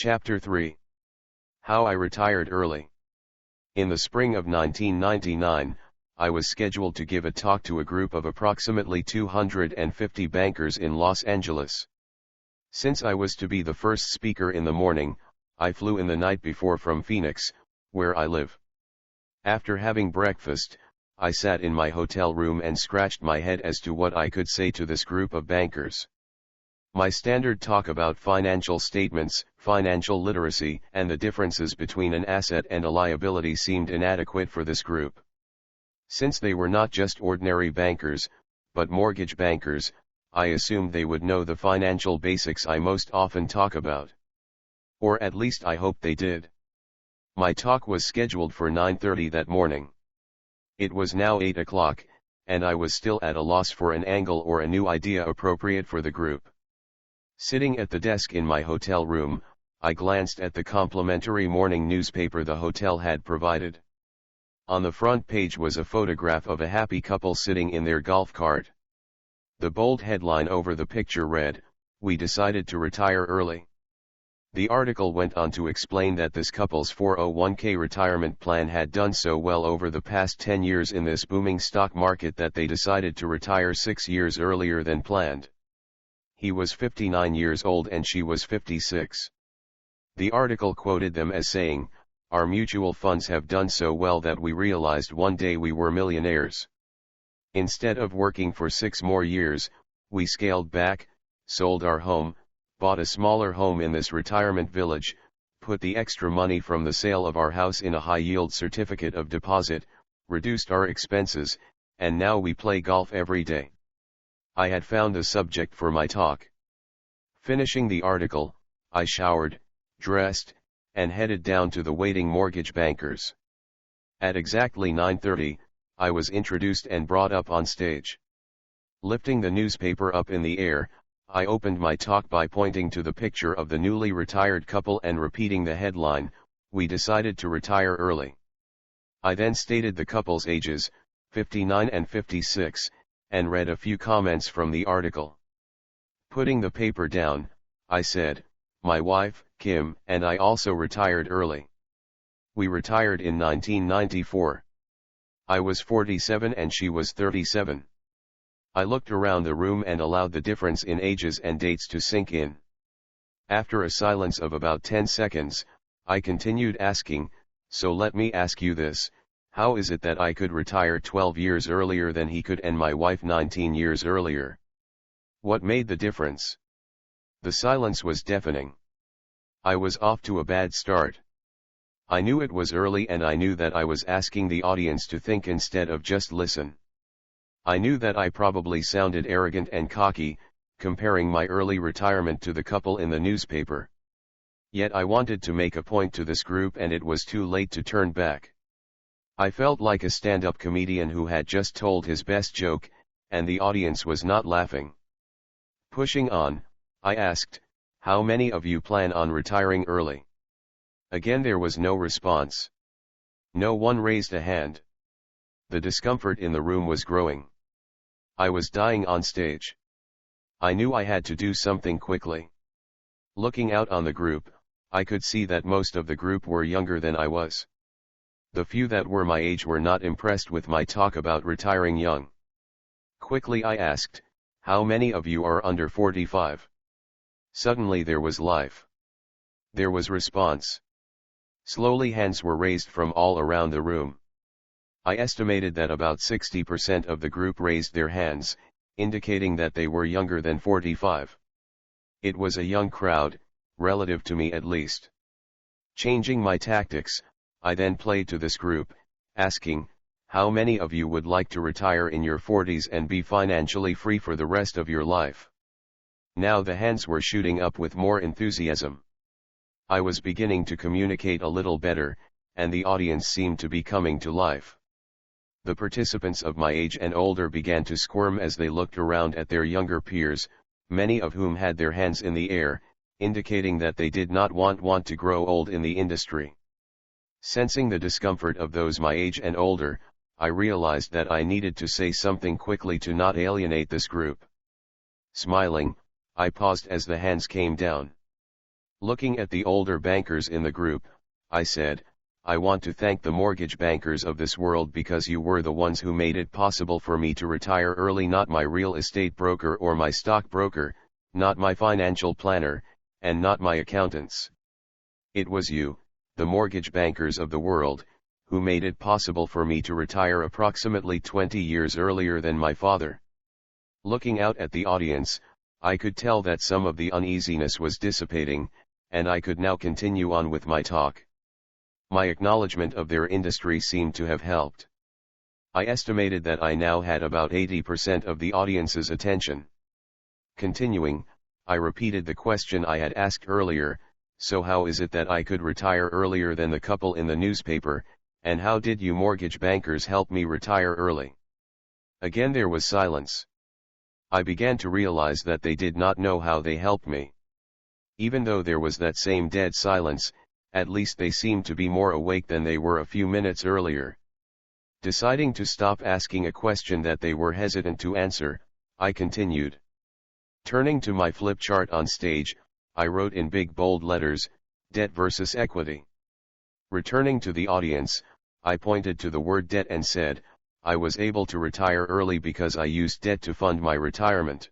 Chapter 3. How I Retired Early. In the spring of 1999, I was scheduled to give a talk to a group of approximately 250 bankers in Los Angeles. Since I was to be the first speaker in the morning, I flew in the night before from Phoenix, where I live. After having breakfast, I sat in my hotel room and scratched my head as to what I could say to this group of bankers. My standard talk about financial statements, financial literacy, and the differences between an asset and a liability seemed inadequate for this group. Since they were not just ordinary bankers, but mortgage bankers, I assumed they would know the financial basics I most often talk about. Or at least I hoped they did. My talk was scheduled for 9:30 that morning. It was now 8 o'clock, and I was still at a loss for an angle or a new idea appropriate for the group. Sitting at the desk in my hotel room, I glanced at the complimentary morning newspaper the hotel had provided. On the front page was a photograph of a happy couple sitting in their golf cart. The bold headline over the picture read, "We decided to retire early." The article went on to explain that this couple's 401k retirement plan had done so well over the past 10 years in this booming stock market that they decided to retire 6 years earlier than planned. He was 59 years old and she was 56. The article quoted them as saying, "Our mutual funds have done so well that we realized one day we were millionaires. Instead of working for 6 more years, we scaled back, sold our home, bought a smaller home in this retirement village, put the extra money from the sale of our house in a high-yield certificate of deposit, reduced our expenses, and now we play golf every day." I had found the subject for my talk. Finishing the article, I showered, dressed, and headed down to the waiting mortgage bankers. At exactly 9:30, I was introduced and brought up on stage. Lifting the newspaper up in the air, I opened my talk by pointing to the picture of the newly retired couple and repeating the headline, "We decided to retire early." I then stated the couple's ages, 59 and 56, and read a few comments from the article. Putting the paper down, I said, "My wife, Kim, and I also retired early. We retired in 1994. I was 47 and she was 37. I looked around the room and allowed the difference in ages and dates to sink in. After a silence of about 10 seconds, I continued asking, "So let me ask you this, how is it that I could retire 12 years earlier than he could and my wife 19 years earlier? What made the difference?" The silence was deafening. I was off to a bad start. I knew it was early and I knew that I was asking the audience to think instead of just listen. I knew that I probably sounded arrogant and cocky, comparing my early retirement to the couple in the newspaper. Yet I wanted to make a point to this group and it was too late to turn back. I felt like a stand-up comedian who had just told his best joke, and the audience was not laughing. Pushing on, I asked, "How many of you plan on retiring early?" Again there was no response. No one raised a hand. The discomfort in the room was growing. I was dying on stage. I knew I had to do something quickly. Looking out on the group, I could see that most of the group were younger than I was. The few that were my age were not impressed with my talk about retiring young. Quickly I asked, "How many of you are under 45? Suddenly there was life. There was response. Slowly hands were raised from all around the room. I estimated that about 60% of the group raised their hands, indicating that they were younger than 45. It was a young crowd, relative to me at least. Changing my tactics, I then played to this group, asking, "How many of you would like to retire in your 40s and be financially free for the rest of your life?" Now the hands were shooting up with more enthusiasm. I was beginning to communicate a little better, and the audience seemed to be coming to life. The participants of my age and older began to squirm as they looked around at their younger peers, many of whom had their hands in the air, indicating that they did not want to grow old in the industry. Sensing the discomfort of those my age and older, I realized that I needed to say something quickly to not alienate this group. Smiling, I paused as the hands came down. Looking at the older bankers in the group, I said, I want to thank the mortgage bankers of this world because you were the ones who made it possible for me to retire early, not my real estate broker or my stock broker, not my financial planner, and not my accountants. It was you, the mortgage bankers of the world, who made it possible for me to retire approximately 20 years earlier than my father. Looking out at the audience, I could tell that some of the uneasiness was dissipating, and I could now continue on with my talk. My acknowledgement of their industry seemed to have helped. I estimated that I now had about 80% of the audience's attention. Continuing, I repeated the question I had asked earlier, so how is it that I could retire earlier than the couple in the newspaper, and how did you mortgage bankers help me retire early? Again there was silence. I began to realize that they did not know how they helped me. Even though there was that same dead silence, at least they seemed to be more awake than they were a few minutes earlier. Deciding to stop asking a question that they were hesitant to answer, I continued. Turning to my flip chart on stage, I wrote in big bold letters, debt versus equity. Returning to the audience, I pointed to the word debt and said, I was able to retire early because I used debt to fund my retirement.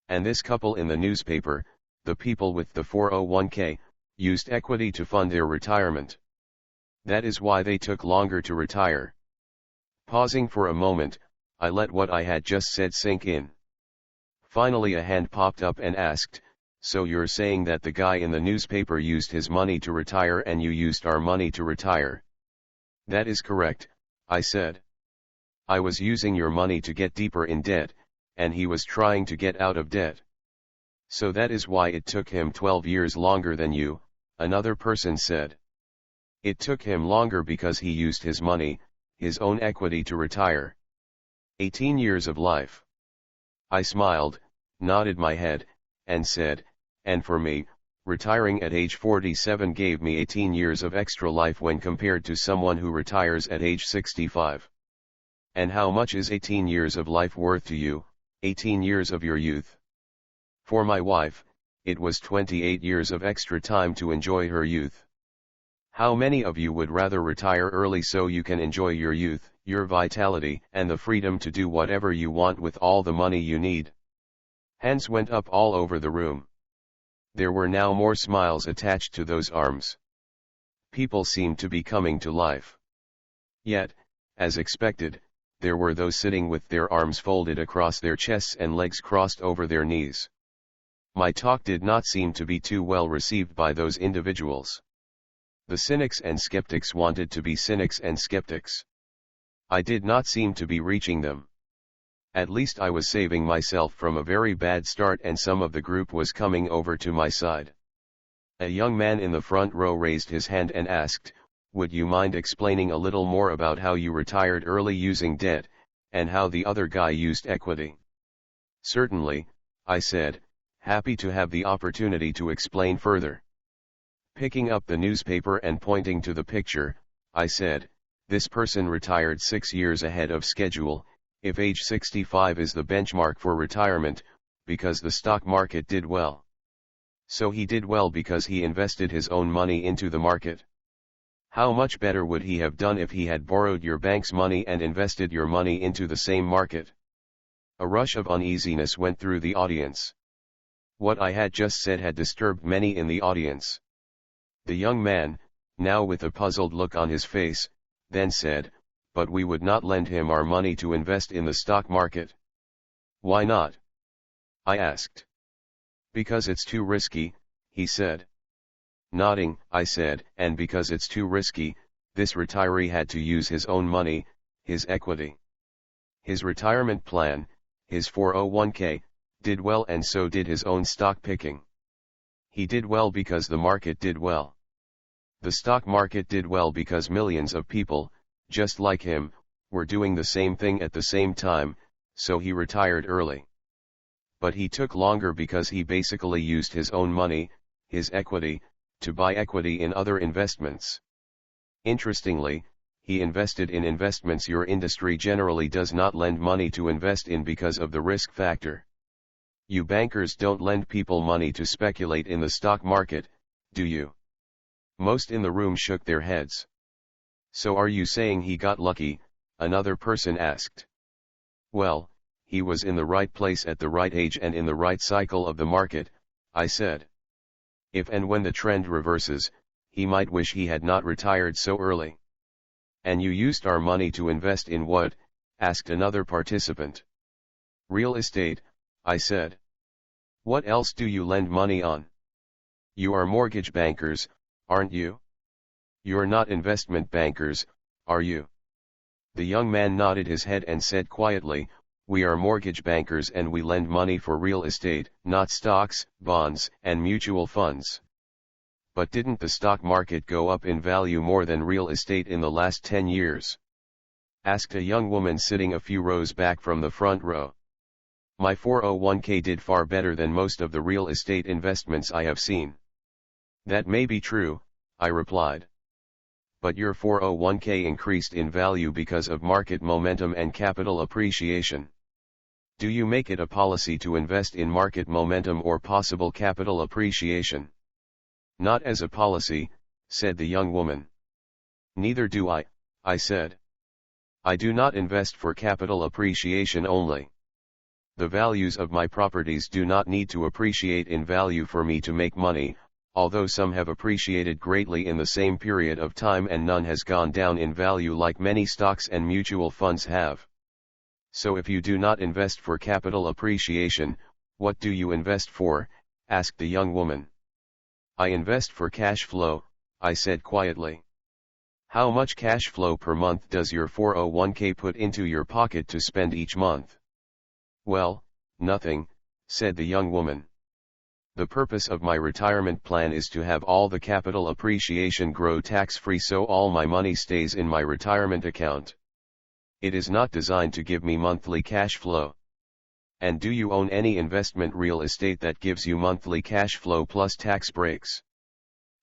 And this couple in the newspaper, the people with the 401k, used equity to fund their retirement. That is why they took longer to retire. Pausing for a moment, I let what I had just said sink in. Finally a hand popped up and asked, so you're saying that the guy in the newspaper used his money to retire and you used our money to retire? That is correct, I said. I was using your money to get deeper in debt, and he was trying to get out of debt. So that is why it took him 12 years longer than you, another person said. It took him longer because he used his money, his own equity to retire. 18 years of life. I smiled, nodded my head, and said, and for me, retiring at age 47 gave me 18 years of extra life when compared to someone who retires at age 65. And how much is 18 years of life worth to you, 18 years of your youth? For my wife, it was 28 years of extra time to enjoy her youth. How many of you would rather retire early so you can enjoy your youth, your vitality, and the freedom to do whatever you want with all the money you need? Hands went up all over the room. There were now more smiles attached to those arms. People seemed to be coming to life. Yet, as expected, there were those sitting with their arms folded across their chests and legs crossed over their knees. My talk did not seem to be too well received by those individuals. The cynics and skeptics wanted to be cynics and skeptics. I did not seem to be reaching them. At least I was saving myself from a very bad start and some of the group was coming over to my side. A young man in the front row raised his hand and asked, would you mind explaining a little more about how you retired early using debt, and how the other guy used equity? Certainly, I said, happy to have the opportunity to explain further. Picking up the newspaper and pointing to the picture, I said, this person retired 6 years ahead of schedule, if age 65 is the benchmark for retirement, because the stock market did well. So he did well because he invested his own money into the market. How much better would he have done if he had borrowed your bank's money and invested your money into the same market? A rush of uneasiness went through the audience. What I had just said had disturbed many in the audience. The young man, now with a puzzled look on his face, then said, but we would not lend him our money to invest in the stock market. Why not? I asked. Because it's too risky, he said. Nodding, I said, and because it's too risky, this retiree had to use his own money, his equity. His retirement plan, his 401k, did well and so did his own stock picking. He did well because the market did well. The stock market did well because millions of people, just like him, were doing the same thing at the same time, so he retired early. But he took longer because he basically used his own money, his equity, to buy equity in other investments. Interestingly, he invested in investments your industry generally does not lend money to invest in because of the risk factor. You bankers don't lend people money to speculate in the stock market, Do you? Most in the room shook their heads. So are you saying he got lucky? Another person asked. Well, he was in the right place at the right age and in the right cycle of the market, I said. If and when the trend reverses, he might wish he had not retired so early. And you used our money to invest in what? Asked another participant. Real estate, I said. What else do you lend money on? You are mortgage bankers, aren't you? You're not investment bankers, are you? The young man nodded his head and said quietly, we are mortgage bankers and we lend money for real estate, not stocks, bonds, and mutual funds. But didn't the stock market go up in value more than real estate in the last 10 years? Asked a young woman sitting a few rows back from the front row. My 401k did far better than most of the real estate investments I have seen. That may be true, I replied. But your 401k increased in value because of market momentum and capital appreciation. Do you make it a policy to invest in market momentum or possible capital appreciation? Not as a policy, said the young woman. Neither do I said. I do not invest for capital appreciation only. The values of my properties do not need to appreciate in value for me to make money, although some have appreciated greatly in the same period of time and none has gone down in value like many stocks and mutual funds have. So if you do not invest for capital appreciation, what do you invest for? Asked the young woman. I invest for cash flow, I said quietly. How much cash flow per month does your 401k put into your pocket to spend each month? Well, nothing, said the young woman. The purpose of my retirement plan is to have all the capital appreciation grow tax-free so all my money stays in my retirement account. It is not designed to give me monthly cash flow. And do you own any investment real estate that gives you monthly cash flow plus tax breaks?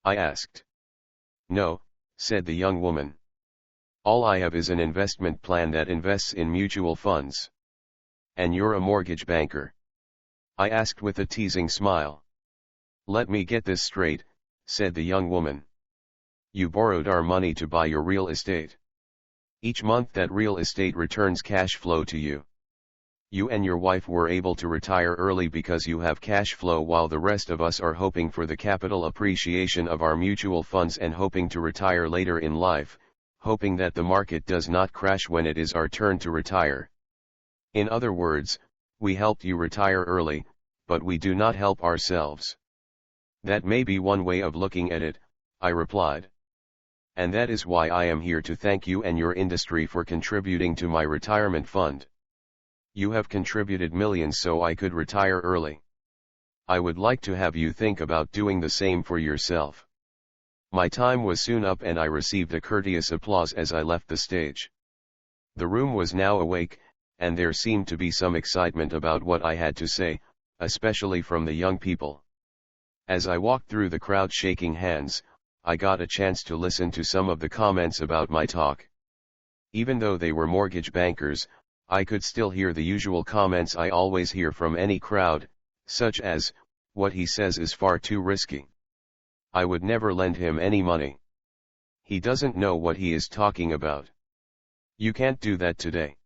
I asked. No, said the young woman. All I have is an investment plan that invests in mutual funds. And you're a mortgage banker? I asked with a teasing smile. Let me get this straight, said the young woman. You borrowed our money to buy your real estate. Each month that real estate returns cash flow to you. You and your wife were able to retire early because you have cash flow while the rest of us are hoping for the capital appreciation of our mutual funds and hoping to retire later in life, hoping that the market does not crash when it is our turn to retire. In other words, we helped you retire early, but we do not help ourselves. That may be one way of looking at it, I replied. And that is why I am here to thank you and your industry for contributing to my retirement fund. You have contributed millions so I could retire early. I would like to have you think about doing the same for yourself. My time was soon up and I received a courteous applause as I left the stage. The room was now awake, and there seemed to be some excitement about what I had to say, especially from the young people. As I walked through the crowd shaking hands, I got a chance to listen to some of the comments about my talk. Even though they were mortgage bankers, I could still hear the usual comments I always hear from any crowd, such as, what he says is far too risky. I would never lend him any money. He doesn't know what he is talking about. You can't do that today.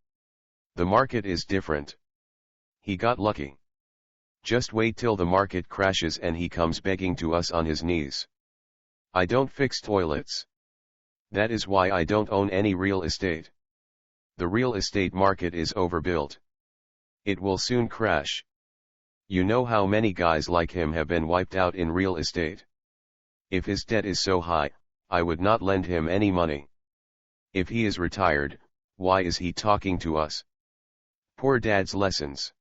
The market is different. He got lucky. Just wait till the market crashes and he comes begging to us on his knees. I don't fix toilets. That is why I don't own any real estate. The real estate market is overbuilt. It will soon crash. You know how many guys like him have been wiped out in real estate. If his debt is so high, I would not lend him any money. If he is retired, why is he talking to us? Poor dad's lessons.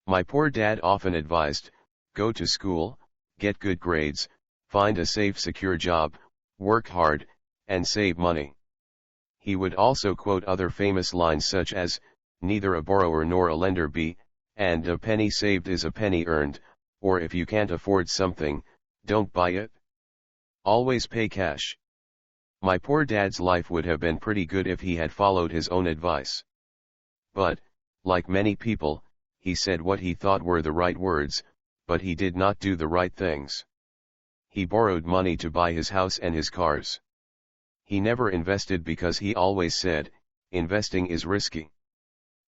My poor dad often advised, go to school, get good grades, find a safe secure job, work hard, and save money. He would also quote other famous lines such as, neither a borrower nor a lender be, and a penny saved is a penny earned, or if you can't afford something, don't buy it. Always pay cash. My poor dad's life would have been pretty good if he had followed his own advice. But, like many people, he said what he thought were the right words, but he did not do the right things. He borrowed money to buy his house and his cars. He never invested because he always said, investing is risky.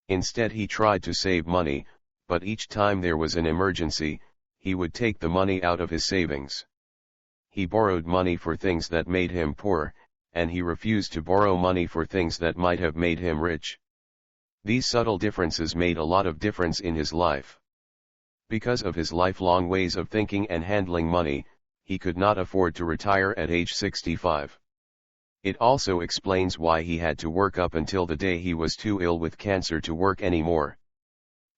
Instead he tried to save money, but each time there was an emergency, he would take the money out of his savings. He borrowed money for things that made him poor, and he refused to borrow money for things that might have made him rich. These subtle differences made a lot of difference in his life. Because of his lifelong ways of thinking and handling money, he could not afford to retire at age 65. It also explains why he had to work up until the day he was too ill with cancer to work anymore.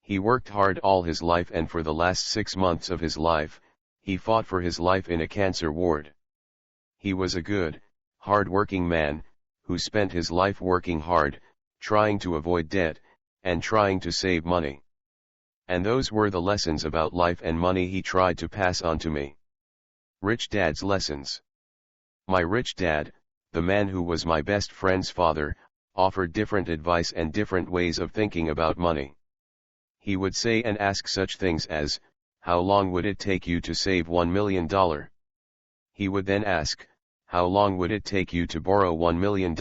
He worked hard all his life, and for the last 6 months of his life, he fought for his life in a cancer ward. He was a good, hard-working man, who spent his life working hard, trying to avoid debt, and trying to save money. And those were the lessons about life and money he tried to pass on to me. Rich Dad's lessons. My rich dad, the man who was my best friend's father, offered different advice and different ways of thinking about money. He would say and ask such things as, how long would it take you to save $1 million? He would then ask, how long would it take you to borrow $1 million?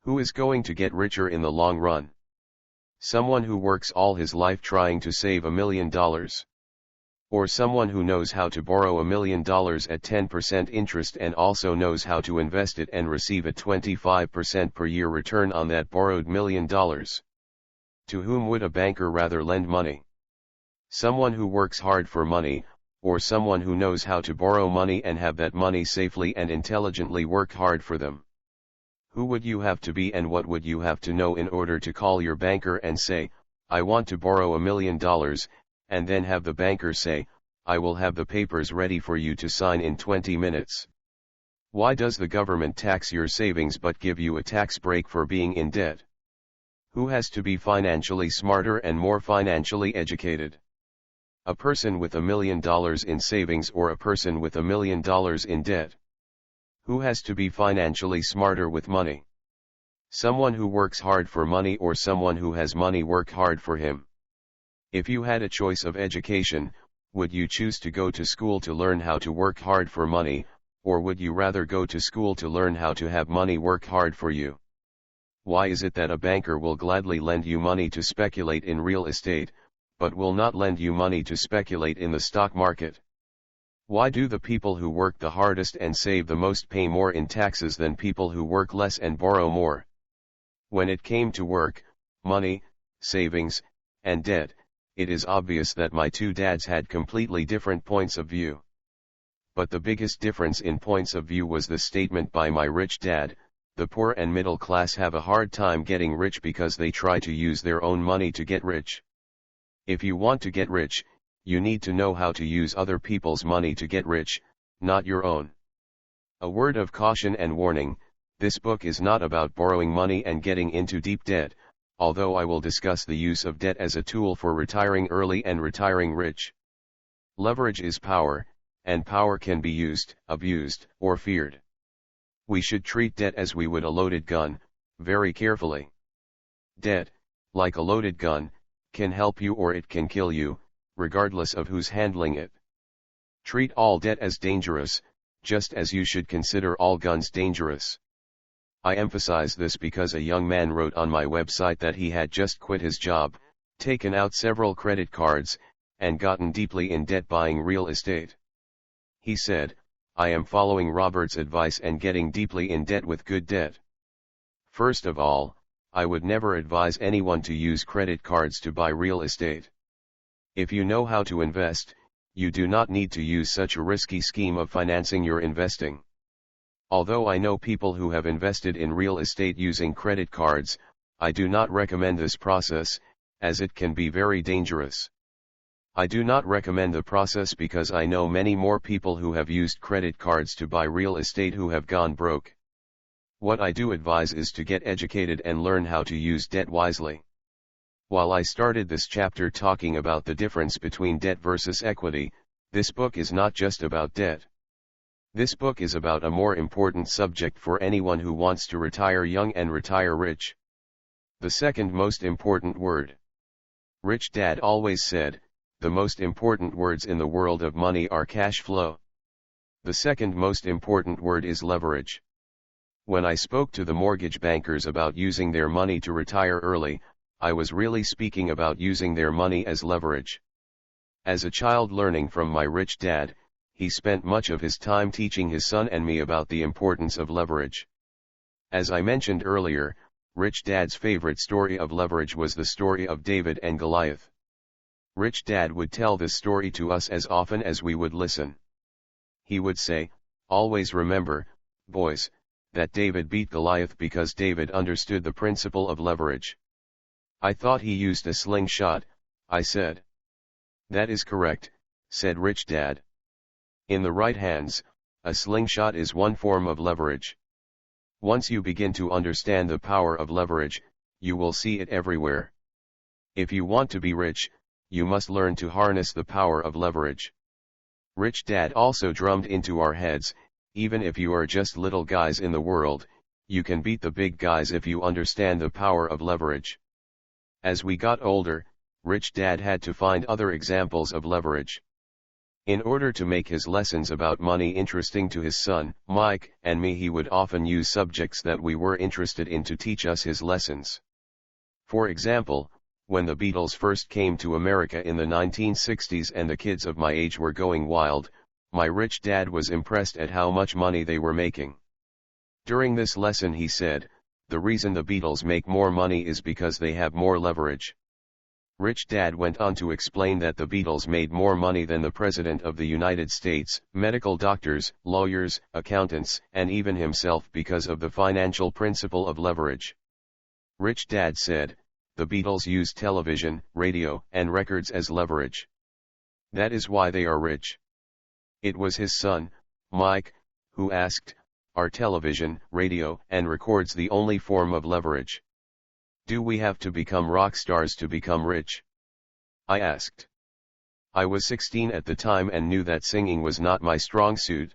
Who is going to get richer in the long run? Someone who works all his life trying to save $1 million? Or someone who knows how to borrow $1 million at 10% interest and also knows how to invest it and receive a 25% per year return on that borrowed $1 million? To whom would a banker rather lend money? Someone who works hard for money, or someone who knows how to borrow money and have that money safely and intelligently work hard for them? Who would you have to be and what would you have to know in order to call your banker and say, I want to borrow $1 million, and then have the banker say, I will have the papers ready for you to sign in 20 minutes? Why does the government tax your savings but give you a tax break for being in debt? Who has to be financially smarter and more financially educated? A person with $1 million in savings or a person with $1 million in debt? Who has to be financially smarter with money? Someone who works hard for money or someone who has money work hard for him? If you had a choice of education, would you choose to go to school to learn how to work hard for money, or would you rather go to school to learn how to have money work hard for you? Why is it that a banker will gladly lend you money to speculate in real estate, but will not lend you money to speculate in the stock market? Why do the people who work the hardest and save the most pay more in taxes than people who work less and borrow more? When it came to work, money, savings, and debt, it is obvious that my two dads had completely different points of view. But the biggest difference in points of view was the statement by my rich dad, the poor and middle class have a hard time getting rich because they try to use their own money to get rich. If you want to get rich, you need to know how to use other people's money to get rich, not your own. A word of caution and warning, this book is not about borrowing money and getting into deep debt, although I will discuss the use of debt as a tool for retiring early and retiring rich. Leverage is power, and power can be used, abused, or feared. We should treat debt as we would a loaded gun, very carefully. Debt, like a loaded gun, can help you or it can kill you, regardless of who's handling it. Treat all debt as dangerous, just as you should consider all guns dangerous. I emphasize this because a young man wrote on my website that he had just quit his job, taken out several credit cards, and gotten deeply in debt buying real estate. He said, I am following Robert's advice and getting deeply in debt with good debt. First of all, I would never advise anyone to use credit cards to buy real estate. If you know how to invest, you do not need to use such a risky scheme of financing your investing. Although I know people who have invested in real estate using credit cards, I do not recommend this process, as it can be very dangerous. I do not recommend the process because I know many more people who have used credit cards to buy real estate who have gone broke. What I do advise is to get educated and learn how to use debt wisely. While I started this chapter talking about the difference between debt versus equity, this book is not just about debt. This book is about a more important subject for anyone who wants to retire young and retire rich. The second most important word. Rich Dad always said, the most important words in the world of money are cash flow. The second most important word is leverage. When I spoke to the mortgage bankers about using their money to retire early, I was really speaking about using their money as leverage. As a child learning from my rich dad, he spent much of his time teaching his son and me about the importance of leverage. As I mentioned earlier, Rich Dad's favorite story of leverage was the story of David and Goliath. Rich Dad would tell this story to us as often as we would listen. He would say, "Always remember, boys, that David beat Goliath because David understood the principle of leverage." "I thought he used a slingshot," I said. "That is correct," said Rich Dad. "In the right hands, a slingshot is one form of leverage. Once you begin to understand the power of leverage, you will see it everywhere. If you want to be rich, you must learn to harness the power of leverage." Rich Dad also drummed into our heads, even if you are just little guys in the world, you can beat the big guys if you understand the power of leverage. As we got older, Rich Dad had to find other examples of leverage. In order to make his lessons about money interesting to his son, Mike, and me, he would often use subjects that we were interested in to teach us his lessons. For example, when the Beatles first came to America in the 1960s and the kids of my age were going wild, my rich dad was impressed at how much money they were making. During this lesson he said, "The reason the Beatles make more money is because they have more leverage." Rich Dad went on to explain that the Beatles made more money than the President of the United States, medical doctors, lawyers, accountants, and even himself because of the financial principle of leverage. Rich Dad said, "The Beatles used television, radio, and records as leverage. That is why they are rich." It was his son, Mike, who asked, "Are television, radio, and records the only form of leverage? Do we have to become rock stars to become rich?" I asked. I was 16 at the time and knew that singing was not my strong suit.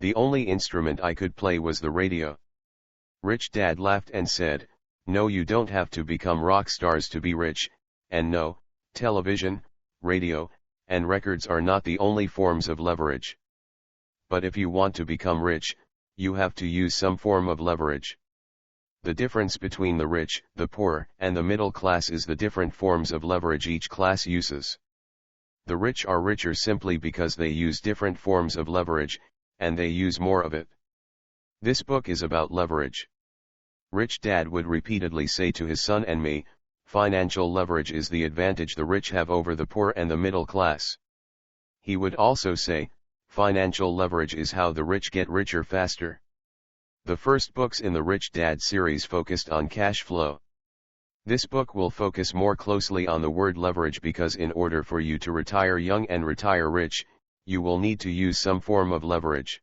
The only instrument I could play was the radio. Rich Dad laughed and said, "No, you don't have to become rock stars to be rich, and no, television, radio, and records are not the only forms of leverage. But if you want to become rich, you have to use some form of leverage. The difference between the rich, the poor, and the middle class is the different forms of leverage each class uses. The rich are richer simply because they use different forms of leverage, and they use more of it. This book is about leverage." Rich Dad would repeatedly say to his son and me, "Financial leverage is the advantage the rich have over the poor and the middle class." He would also say, "Financial leverage is how the rich get richer faster." The first books in the Rich Dad series focused on cash flow. This book will focus more closely on the word leverage because in order for you to retire young and retire rich, you will need to use some form of leverage.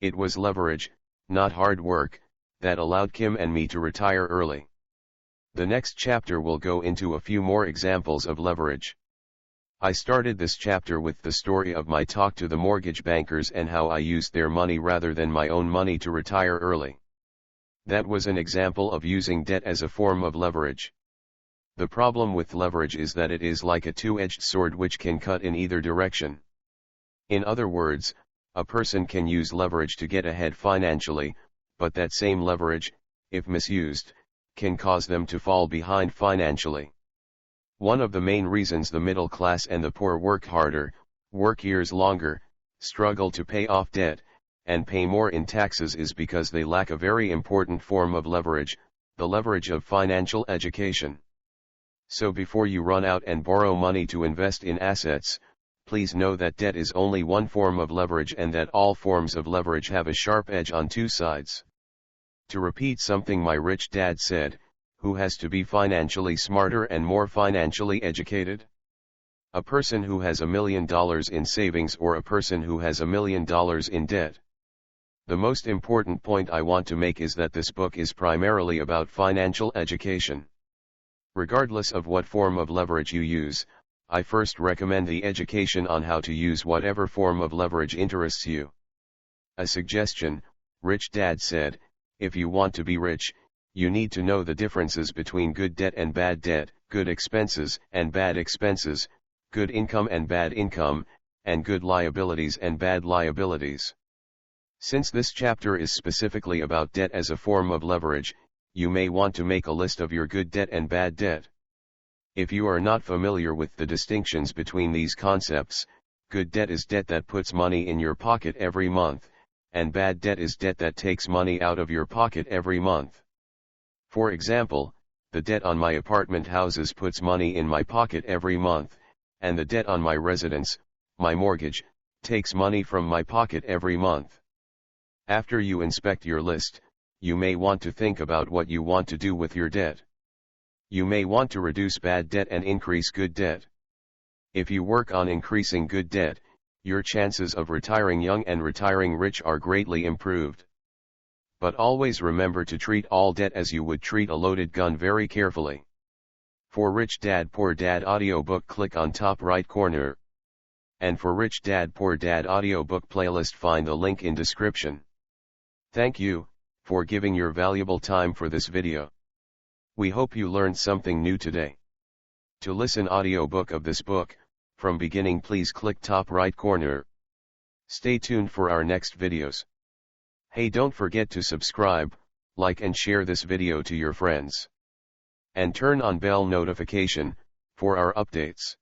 It was leverage, not hard work, that allowed Kim and me to retire early. The next chapter will go into a few more examples of leverage. I started this chapter with the story of my talk to the mortgage bankers and how I used their money rather than my own money to retire early. That was an example of using debt as a form of leverage. The problem with leverage is that it is like a two-edged sword which can cut in either direction. In other words, a person can use leverage to get ahead financially, but that same leverage, if misused, can cause them to fall behind financially. One of the main reasons the middle class and the poor work harder, work years longer, struggle to pay off debt, and pay more in taxes is because they lack a very important form of leverage, the leverage of financial education. So before you run out and borrow money to invest in assets, please know that debt is only one form of leverage and that all forms of leverage have a sharp edge on two sides. To repeat something my rich dad said, who has to be financially smarter and more financially educated? A person who has $1 million in savings or a person who has $1 million in debt? The most important point I want to make is that this book is primarily about financial education. Regardless of what form of leverage you use, I first recommend the education on how to use whatever form of leverage interests you. A suggestion, Rich Dad said, if you want to be rich, you need to know the differences between good debt and bad debt, good expenses and bad expenses, good income and bad income, and good liabilities and bad liabilities. Since this chapter is specifically about debt as a form of leverage, you may want to make a list of your good debt and bad debt. If you are not familiar with the distinctions between these concepts, good debt is debt that puts money in your pocket every month, and bad debt is debt that takes money out of your pocket every month. For example, the debt on my apartment houses puts money in my pocket every month, and the debt on my residence, my mortgage, takes money from my pocket every month. After you inspect your list, you may want to think about what you want to do with your debt. You may want to reduce bad debt and increase good debt. If you work on increasing good debt, your chances of retiring young and retiring rich are greatly improved. But always remember to treat all debt as you would treat a loaded gun very carefully. For Rich Dad Poor Dad audiobook, click on top right corner. And for Rich Dad Poor Dad audiobook playlist, find the link in description. Thank you for giving your valuable time for this video. We hope you learned something new today. To listen audiobook of this book from beginning, please click top right corner. Stay tuned for our next videos. Hey, don't forget to subscribe, like and share this video to your friends. And turn on bell notification for our updates.